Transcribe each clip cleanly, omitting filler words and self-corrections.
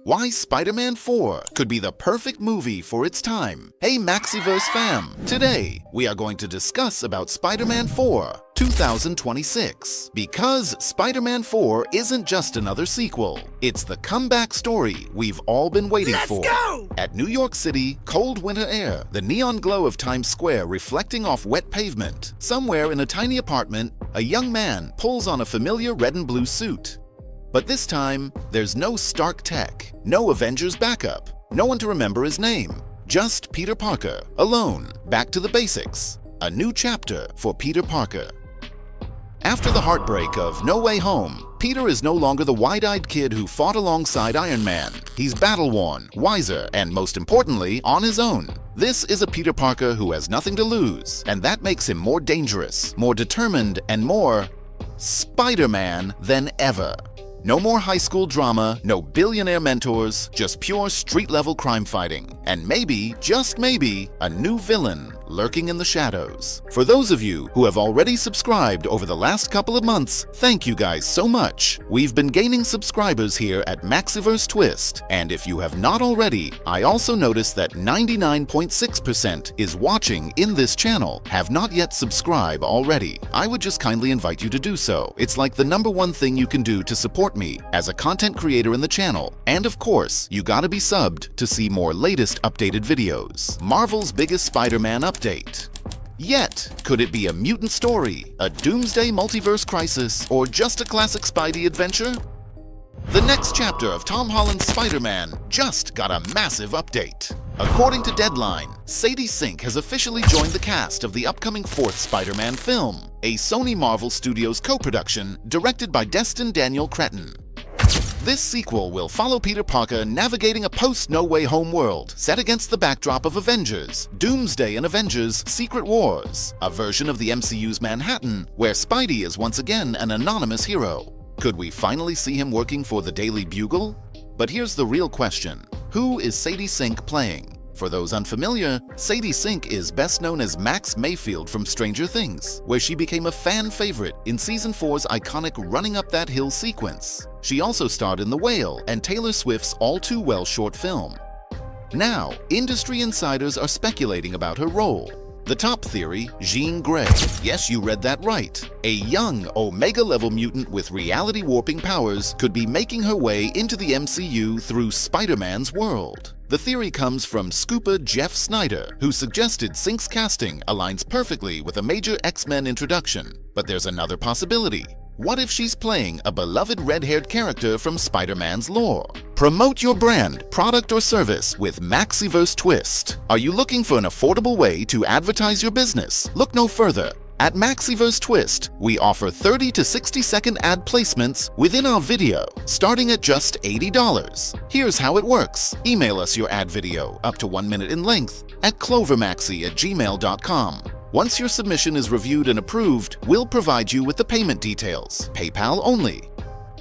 Why Spider-Man 4 could be the perfect movie for its time. Hey Maxiverse fam! Today, we are going to discuss about Spider-Man 4 2026. Because Spider-Man 4 isn't just another sequel. It's the comeback story we've all been waiting for. Let's go! At New York City, cold winter air, the neon glow of Times Square reflecting off wet pavement. Somewhere in a tiny apartment, a young man pulls on a familiar red and blue suit. But this time, there's no Stark tech, no Avengers backup, no one to remember his name. Just Peter Parker, alone, back to the basics. A new chapter for Peter Parker. After the heartbreak of No Way Home, Peter is no longer the wide-eyed kid who fought alongside Iron Man. He's battle-worn, wiser, and most importantly, on his own. This is a Peter Parker who has nothing to lose, and that makes him more dangerous, more determined, and more Spider-Man than ever. No more high school drama, no billionaire mentors, just pure street-level crime fighting. And maybe, just maybe, a new villain lurking in the shadows. For those of you who have already subscribed over the last couple of months, thank you guys so much. We've been gaining subscribers here at Maxiverse Twist, and if you have not already, I also noticed that 99.6% is watching in this channel have not yet subscribed already. I would just kindly invite you to do so. It's like the #1 thing you can do to support me as a content creator in the channel. And of course, you gotta be subbed to see more latest updated videos. Marvel's biggest Spider-Man update. Yet, could it be a mutant story, a Doomsday multiverse crisis, or just a classic Spidey adventure? The next chapter of Tom Holland's Spider-Man just got a massive update. According to Deadline, Sadie Sink has officially joined the cast of the upcoming 4th Spider-Man film, a Sony Marvel Studios co-production directed by Destin Daniel Cretton. This sequel will follow Peter Parker navigating a post-No Way Home world set against the backdrop of Avengers, Doomsday and Avengers Secret Wars, a version of the MCU's Manhattan where Spidey is once again an anonymous hero. Could we finally see him working for the Daily Bugle? But here's the real question. Who is Sadie Sink playing? For those unfamiliar, Sadie Sink is best known as Max Mayfield from Stranger Things, where she became a fan favorite in Season 4's iconic Running Up That Hill sequence. She also starred in The Whale and Taylor Swift's All Too Well short film. Now, industry insiders are speculating about her role. The top theory, Jean Grey. Yes, you read that right. A young Omega-level mutant with reality-warping powers could be making her way into the MCU through Spider-Man's world. The theory comes from scooper Jeff Snyder, who suggested Sink's casting aligns perfectly with a major X-Men introduction. But there's another possibility. What if she's playing a beloved red-haired character from Spider-Man's lore? Promote your brand, product, or service with Maxiverse Twist. Are you looking for an affordable way to advertise your business? Look no further. At Maxiverse Twist, we offer 30 to 60-second ad placements within our video, starting at just $80. Here's how it works. Email us your ad video, up to 1 minute in length, at clovermaxi@gmail.com. Once your submission is reviewed and approved, we'll provide you with the payment details, PayPal only.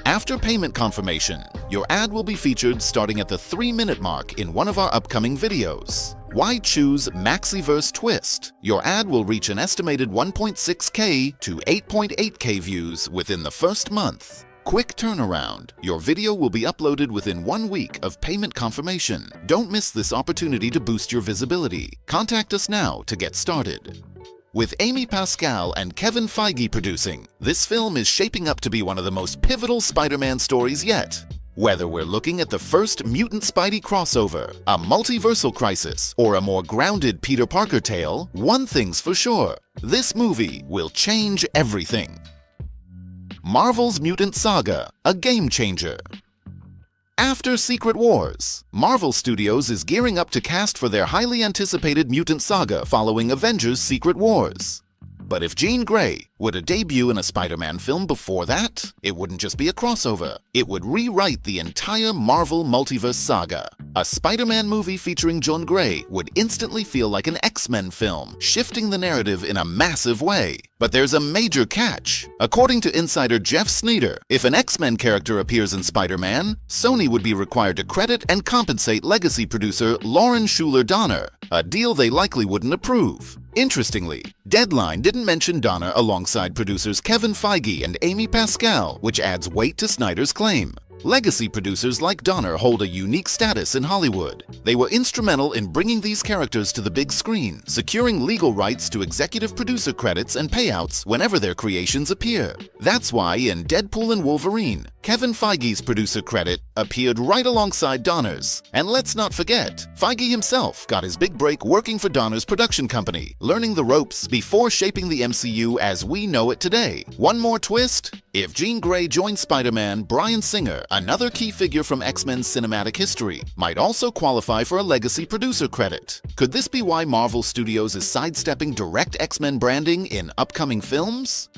After payment confirmation, your ad will be featured starting at the 3-minute mark in one of our upcoming videos. Why choose Maxiverse Twist? Your ad will reach an estimated 1.6K to 8.8K views within the first month. Quick turnaround. Your video will be uploaded within 1 week of payment confirmation. Don't miss this opportunity to boost your visibility. Contact us now to get started. With Amy Pascal and Kevin Feige producing, this film is shaping up to be one of the most pivotal Spider-Man stories yet. Whether we're looking at the first mutant Spidey crossover, a multiversal crisis, or a more grounded Peter Parker tale, one thing's for sure, this movie will change everything. Marvel's Mutant Saga, a game changer. After Secret Wars, Marvel Studios is gearing up to cast for their highly anticipated mutant saga following Avengers Secret Wars. But if Jean Grey were to debut in a Spider-Man film before that, it wouldn't just be a crossover. It would rewrite the entire Marvel multiverse saga. A Spider-Man movie featuring Jean Grey would instantly feel like an X-Men film, shifting the narrative in a massive way. But there's a major catch. According to insider Jeff Snyder, if an X-Men character appears in Spider-Man, Sony would be required to credit and compensate legacy producer Lauren Schuler Donner, a deal they likely wouldn't approve. Interestingly, Deadline didn't mention Donner alongside producers Kevin Feige and Amy Pascal, which adds weight to Snyder's claim. Legacy producers like Donner hold a unique status in Hollywood. They were instrumental in bringing these characters to the big screen, securing legal rights to executive producer credits and payouts whenever their creations appear. That's why in Deadpool and Wolverine, Kevin Feige's producer credit appeared right alongside Donner's. And let's not forget, Feige himself got his big break working for Donner's production company, learning the ropes before shaping the MCU as we know it today. One more twist? If Jean Grey joined Spider-Man, Bryan Singer, another key figure from X-Men's cinematic history, might also qualify for a legacy producer credit. Could this be why Marvel Studios is sidestepping direct X-Men branding in upcoming films?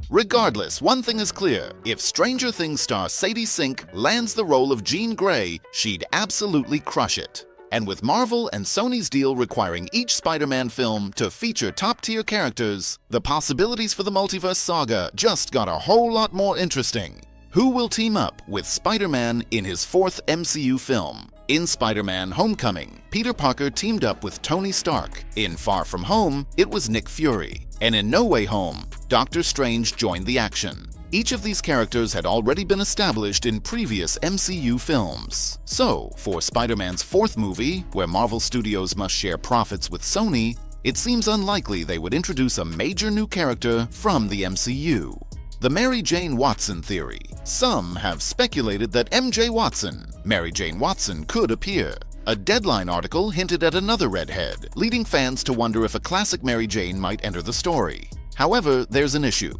Regardless, one thing is clear. If Stranger Things star Sadie Sink lands the role of Jean Grey, she'd absolutely crush it. And with Marvel and Sony's deal requiring each Spider-Man film to feature top-tier characters, the possibilities for the multiverse saga just got a whole lot more interesting. Who will team up with Spider-Man in his fourth MCU film? In Spider-Man: Homecoming, Peter Parker teamed up with Tony Stark. In Far From Home, it was Nick Fury. And in No Way Home, Doctor Strange joined the action. Each of these characters had already been established in previous MCU films. So, for Spider-Man's fourth movie, where Marvel Studios must share profits with Sony, it seems unlikely they would introduce a major new character from the MCU. The Mary Jane Watson theory. Some have speculated that MJ Watson, Mary Jane Watson, could appear. A Deadline article hinted at another redhead, leading fans to wonder if a classic Mary Jane might enter the story. However, there's an issue.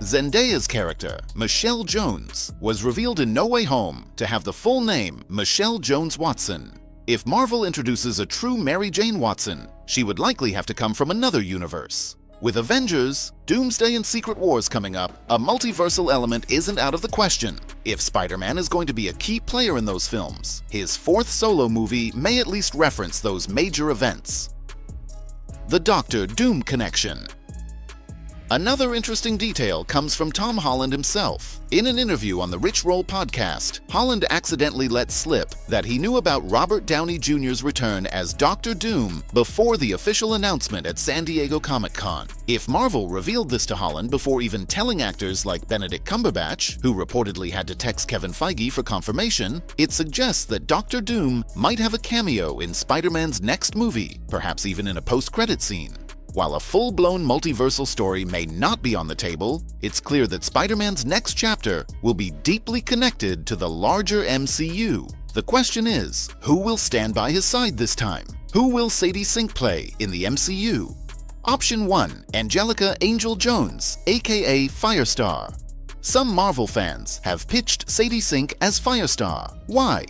Zendaya's character, Michelle Jones, was revealed in No Way Home to have the full name Michelle Jones Watson. If Marvel introduces a true Mary Jane Watson, she would likely have to come from another universe. With Avengers, Doomsday and Secret Wars coming up, a multiversal element isn't out of the question. If Spider-Man is going to be a key player in those films, his fourth solo movie may at least reference those major events. The Doctor Doom connection. Another interesting detail comes from Tom Holland himself. In an interview on the Rich Roll podcast, Holland accidentally let slip that he knew about Robert Downey Jr.'s return as Dr. Doom before the official announcement at San Diego Comic-Con. If Marvel revealed this to Holland before even telling actors like Benedict Cumberbatch, who reportedly had to text Kevin Feige for confirmation, it suggests that Dr. Doom might have a cameo in Spider-Man's next movie, perhaps even in a post-credit scene. While a full-blown multiversal story may not be on the table, it's clear that Spider-Man's next chapter will be deeply connected to the larger MCU. The question is, who will stand by his side this time? Who will Sadie Sink play in the MCU? Option 1. Angelica Angel Jones, aka Firestar. Some Marvel fans have pitched Sadie Sink as Firestar. Why?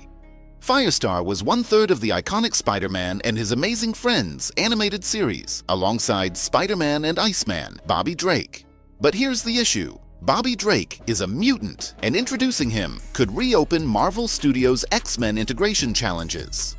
Firestar was one-third of the iconic Spider-Man and His Amazing Friends animated series, alongside Spider-Man and Iceman, Bobby Drake. But here's the issue. Bobby Drake is a mutant, and introducing him could reopen Marvel Studios' X-Men integration challenges.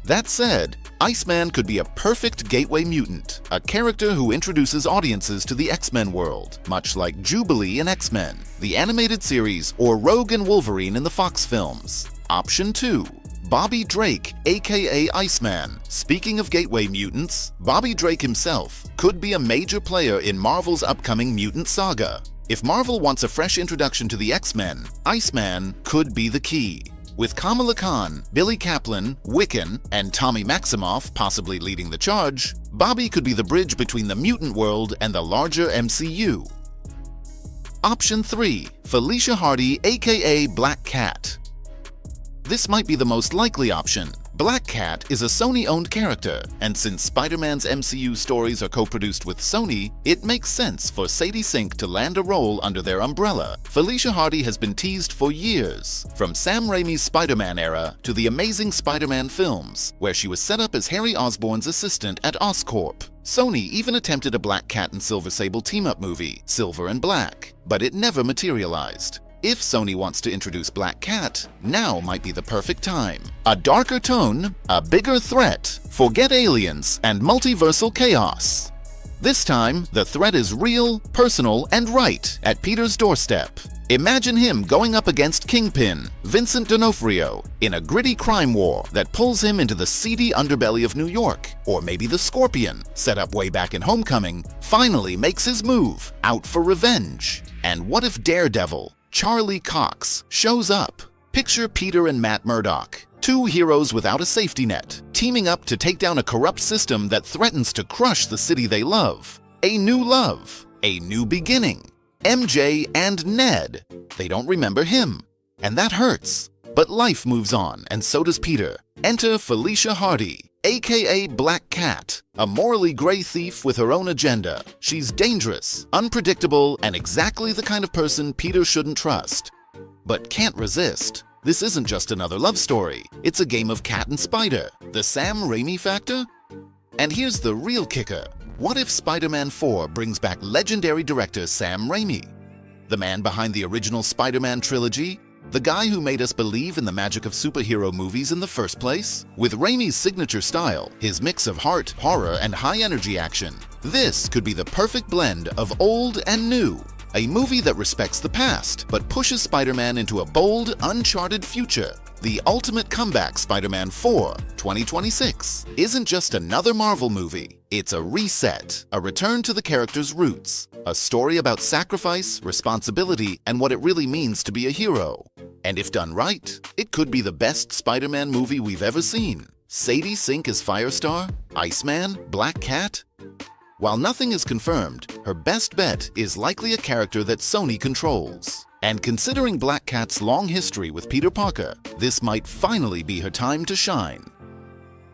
That said, Iceman could be a perfect gateway mutant, a character who introduces audiences to the X-Men world, much like Jubilee in X-Men, the animated series, or Rogue and Wolverine in the Fox films. Option 2. Bobby Drake, aka Iceman. Speaking of gateway mutants, Bobby Drake himself could be a major player in Marvel's upcoming mutant saga. If Marvel wants a fresh introduction to the X-Men, Iceman could be the key. With Kamala Khan, Billy Kaplan, Wiccan, and Tommy Maximoff possibly leading the charge, Bobby could be the bridge between the mutant world and the larger MCU. Option 3. Felicia Hardy, aka Black Cat. This might be the most likely option. Black Cat is a Sony-owned character, and since Spider-Man's MCU stories are co-produced with Sony, it makes sense for Sadie Sink to land a role under their umbrella. Felicia Hardy has been teased for years, from Sam Raimi's Spider-Man era to the Amazing Spider-Man films, where she was set up as Harry Osborn's assistant at Oscorp. Sony even attempted a Black Cat and Silver Sable team-up movie, Silver and Black, but it never materialized. If Sony wants to introduce Black Cat, now might be the perfect time. A darker tone, a bigger threat, forget aliens and multiversal chaos. This time, the threat is real, personal, and right at Peter's doorstep. Imagine him going up against Kingpin, Vincent D'Onofrio, in a gritty crime war that pulls him into the seedy underbelly of New York. Or maybe the Scorpion, set up way back in Homecoming, finally makes his move, out for revenge. And what if Daredevil, Charlie Cox, shows up? Picture Peter and Matt Murdock, two heroes without a safety net, teaming up to take down a corrupt system that threatens to crush the city they love. A new love, a new beginning. MJ and Ned. They don't remember him, and that hurts. But life moves on, and so does Peter. Enter Felicia Hardy, aka Black Cat, a morally gray thief with her own agenda. She's dangerous, unpredictable, and exactly the kind of person Peter shouldn't trust. But can't resist. This isn't just another love story. It's a game of cat and spider. The Sam Raimi factor? And here's the real kicker. What if Spider-Man 4 brings back legendary director Sam Raimi? The man behind the original Spider-Man trilogy? The guy who made us believe in the magic of superhero movies in the first place? With Raimi's signature style, his mix of heart, horror, and high-energy action, this could be the perfect blend of old and new. A movie that respects the past, but pushes Spider-Man into a bold, uncharted future. The ultimate comeback Spider-Man 4, 2026, isn't just another Marvel movie. It's a reset, a return to the character's roots, a story about sacrifice, responsibility, and what it really means to be a hero. And if done right, it could be the best Spider-Man movie we've ever seen. Sadie Sink as Firestar? Iceman? Black Cat? While nothing is confirmed, her best bet is likely a character that Sony controls. And considering Black Cat's long history with Peter Parker, this might finally be her time to shine.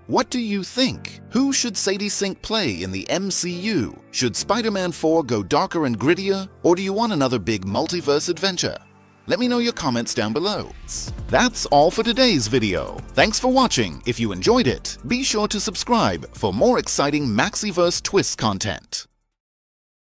What do you think? Who should Sadie Sink play in the MCU? Should Spider-Man 4 go darker and grittier, or do you want another big multiverse adventure? Let me know your comments down below. That's all for today's video. Thanks for watching. If you enjoyed it, be sure to subscribe for more exciting Maxiverse Twist content.